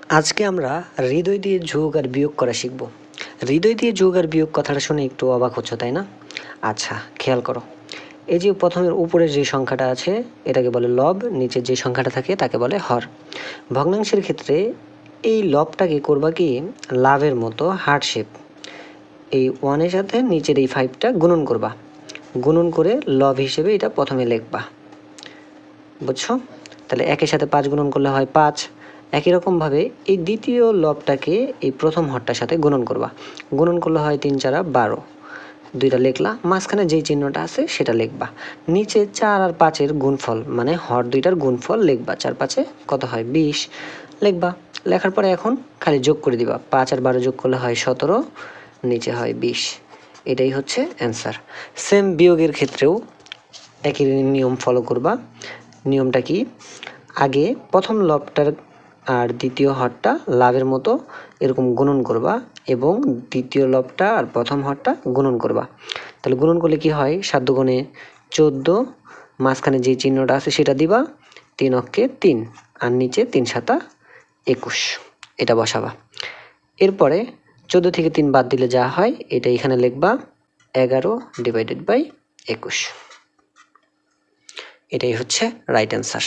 আজকে আমরা হৃদয় দিয়ে যোগ আর বিয়োগ করা শিখব। হৃদয় দিয়ে যোগ আর বিয়োগ কথাটা শুনে একটু অবাক হচ্ছ, তাই না? আচ্ছা, খেয়াল করো। এই যে প্রথমের উপরের যে সংখ্যাটা আছে এটাকে বলে লব, নিচের যে সংখ্যাটা থাকে তাকে বলে হর। ভগ্নাংশের ক্ষেত্রে এই লবটাকে করবা কি লাভের মতো হার্ট শেপ। এই ওয়ানের সাথে নিচের এই 5টা গুণন করবা, গুণন করে লব হিসেবে এটা প্রথমে লিখবা। বুঝছো? তাহলে একের সাথে 5 গুণন করলে হয় 5। একই রকমভাবে এই দ্বিতীয় লবটাকে এই প্রথম হরটার সাথে গুণন করবা, গুণন করলে হয় 3 4 12। দুইটা লিখলা, মাঝখানে যেই চিহ্নটা আছে সেটা লিখবা। নিচে 4 আর 5-এর গুণফল মানে হর দুইটার গুণফল লিখবা। 4 5-এ কত হয় 20 লিখবা। লেখার পরে এখন খালি যোগ করে দিবা। 5 আর 12 যোগ করলে হয় 17, নিচে হয় 20। এটাই হচ্ছে অ্যান্সার। সেম বিয়োগের ক্ষেত্রেও একই নিয়ম ফলো করবা। নিয়মটা কি, আগে প্রথম লবটার আর দ্বিতীয় হরটা লাভের মতো এরকম গুণন করবা এবং দ্বিতীয় লবটা আর প্রথম হরটা গুণন করবা। তাহলে গুণন করলে কি হয়, 7 দুগুণে 14, মাঝখানে যে চিহ্নটা আছে সেটা দিবা, 3 অক্ষে 3 আর নিচে 3 7 21, এটা বসাবা। এরপরে 14 থেকে 3 বাদ দিলে যা হয় এটা এখানে লিখবা 11/21। এটাই হচ্ছে রাইট অ্যান্সার।